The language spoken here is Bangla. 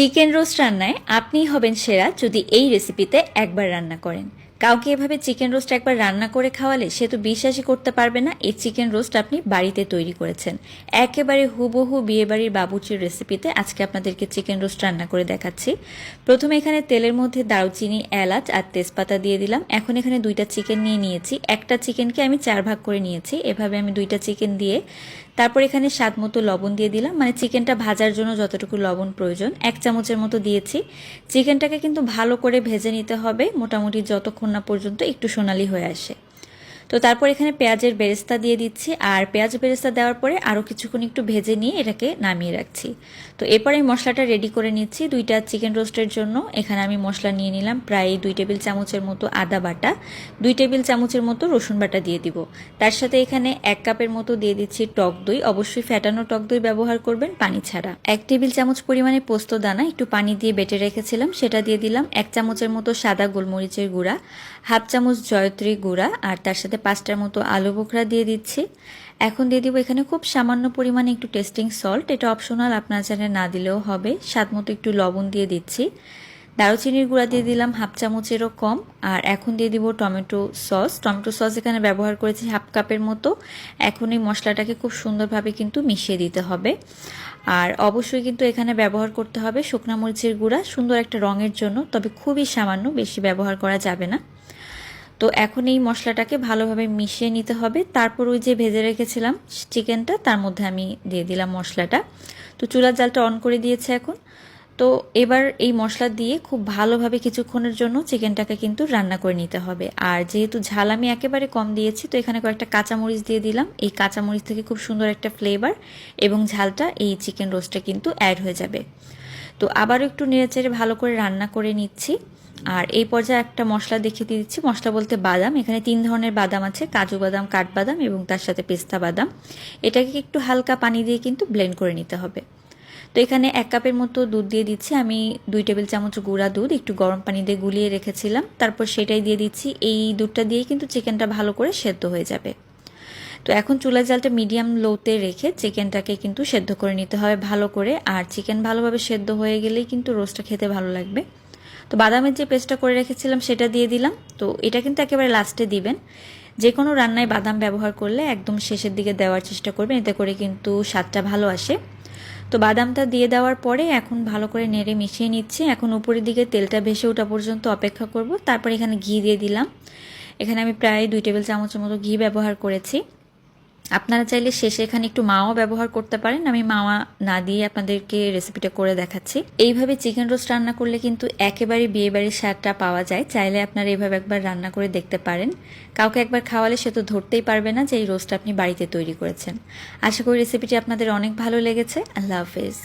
চিকেন রোস্ট রান্নায় আপনিই হবেন সেরা যদি এই রেসিপিতে একবার রান্না করেন। কাউকে এভাবে চিকেন রোস্ট একবার রান্না করে খাওয়ালে সে তো বিশ্বাসই করতে পারবে না এই চিকেন রোস্ট আপনি বাড়িতে তৈরি করেছেন। একেবারে হুবহু বিয়েবাড়ির বাবুর্চির রেসিপিতে আজকে আপনাদেরকে চিকেন রোস্ট রান্না করে দেখাচ্ছি। প্রথমে এখানে তেলের মধ্যে দারুচিনি, এলাচ আর তেজপাতা দিয়ে দিলাম। এখন এখানে 2টা চিকেন নিয়েছি। একটা চিকেনকে আমি 4 ভাগ করে নিয়েছি। এভাবে আমি 2টা চিকেন দিয়ে তারপর এখানে স্বাদ মতো লবণ দিয়ে দিলাম, মানে চিকেনটা ভাজার জন্য যতটুকু লবণ প্রয়োজন 1 চামচের মতো দিয়েছি। চিকেনটাকে কিন্তু ভালো করে ভেজে নিতে হবে, মোটামুটি যতক্ষণ না পর্যন্ত একটু সোনালি হয়ে আসে। তো তারপর এখানে পেঁয়াজের বেরেস্তা দিয়ে দিচ্ছি, আর পেঁয়াজ বেরেস্তা দেওয়ার পরে আরও কিছুক্ষণ একটু ভেজে নিয়ে এটাকে নামিয়ে রাখছি। তো এরপর এই মশলাটা রেডি করে নিচ্ছি 2টা চিকেন রোস্টের জন্য। এখানে আমি মশলা নিয়ে নিলাম প্রায় 2 টেবিল চামচের মতো আদা বাটা, 2 টেবিল চামচের মতো রসুন বাটা দিয়ে দিব। তার সাথে এখানে 1 কাপের মতো দিয়ে দিচ্ছি টক দই, অবশ্যই ফ্যাটানো টক দই ব্যবহার করবেন, পানি ছাড়া। 1 টেবিল চামচ পরিমাণে পোস্ত দানা একটু পানি দিয়ে বেটে রেখেছিলাম, সেটা দিয়ে দিলাম। 1 চামচের মতো সাদা গোলমরিচের গুঁড়া, 1/2 চামচ জয়ত্রী গুঁড়া, আর তার সাথে 5টার মতো আলু বোখরা দিয়ে দিচ্ছি। এখন দিয়ে দিব এখানে খুব সামান্য পরিমাণে একটু টেস্টিং সল্ট, এটা অপশনাল, আপনার চাইলে না দিলেও হবে। স্বাদ মতো একটু লবণ দিয়ে দিচ্ছি। দারুচিনির গুঁড়া দিয়ে দিলাম 1/2 চামচেরও কম। আর এখন দিয়ে দিব টমেটো সস এখানে ব্যবহার করেছি 1/2 কাপের মতো। এখন এই মশলাটাকে খুব সুন্দরভাবে কিন্তু মিশিয়ে দিতে হবে। আর অবশ্যই কিন্তু এখানে ব্যবহার করতে হবে শুকনা মরিচের গুঁড়া, সুন্দর একটা রঙের জন্য, তবে খুবই সামান্য, বেশি ব্যবহার করা যাবে না। তো এখন এই মশলাটাকে ভালোভাবে মিশিয়ে নিতে হবে। তারপর ওই যে ভেজে রেখেছিলাম চিকেনটা, তার মধ্যে আমি দিয়ে দিলাম মশলাটা। তো চুলার জালটা অন করে দিয়েছে এখন। তো এবার এই মশলা দিয়ে খুব ভালোভাবে কিছুক্ষণের জন্য চিকেনটাকে কিন্তু রান্না করে নিতে হবে। আর যেহেতু ঝাল আমি একেবারে কম দিয়েছি, তো এখানে কয়েকটা কাঁচামরিচ দিয়ে দিলাম। এই কাঁচামরিচ থেকে খুব সুন্দর একটা ফ্লেভার এবং ঝালটা এই চিকেন রোস্টে কিন্তু অ্যাড হয়ে যাবে। তো আবারও একটু নেড়েচেড়ে ভালো করে রান্না করে নিচ্ছি। আর এই পর্যায়ে একটা মশলা দেখিয়ে দিচ্ছি, মশলা বলতে বাদাম। এখানে 3 ধরনের বাদাম আছে, কাজু বাদাম, কাঠবাদাম এবং তার সাথে পেস্তা বাদাম। এটাকে একটু হালকা পানি দিয়ে কিন্তু ব্লেন্ড করে নিতে হবে। তো এখানে 1 কাপের মতো দুধ দিয়ে দিচ্ছি আমি। 2 টেবিল চামচ গুঁড়া দুধ একটু গরম পানি দিয়ে গুলিয়ে রেখেছিলাম, তারপর সেটাই দিয়ে দিচ্ছি। এই দুধটা দিয়ে কিন্তু চিকেনটা ভালো করে সেদ্ধ হয়ে যাবে। তো এখন চুলার জালটা মিডিয়াম লোতে রেখে চিকেনটাকে কিন্তু সেদ্ধ করে নিতে হবে ভালো করে। আর চিকেন ভালোভাবে সেদ্ধ হয়ে গেলেই কিন্তু রোস্টটা খেতে ভালো লাগবে। তো বাদামের যে পেস্টটা করে রেখেছিলাম সেটা দিয়ে দিলাম। তো এটা কিন্তু একেবারে লাস্টে দিবেন। যে কোনো রান্নায় বাদাম ব্যবহার করলে একদম শেষের দিকে দেওয়ার চেষ্টা করবেন, এতে করে কিন্তু স্বাদটা ভালো আসে। তো বাদামটা দিয়ে দেওয়ার পরে এখন ভালো করে নেড়ে মিশিয়ে নিচ্ছি। এখন উপরের দিকে তেলটা ভেসে ওঠা পর্যন্ত অপেক্ষা করব। তারপর এখানে ঘি দিয়ে দিলাম। এখানে আমি প্রায় 2 টেবিল চামচের মতো ঘি ব্যবহার করেছি। আপনারা চাইলে শেষে এখানে একটু মাওয়া ব্যবহার করতে পারেন, আমি মাওয়া না দিয়ে আপনাদেরকে রেসিপিটা করে দেখাচ্ছি। এইভাবে চিকেন রোস্ট রান্না করলে কিন্তু একেবারে বিয়েবাড়ির স্বাদটা পাওয়া যায়। চাইলে আপনারা এইভাবে একবার রান্না করে দেখতে পারেন। কাউকে একবার খাওয়ালে সে তো ধরতেই পারবে না যে এই রোস্ট আপনি বাড়িতে তৈরি করেছেন। আশা করি রেসিপিটি আপনাদের অনেক ভালো লেগেছে। আল্লাহ হাফেজ।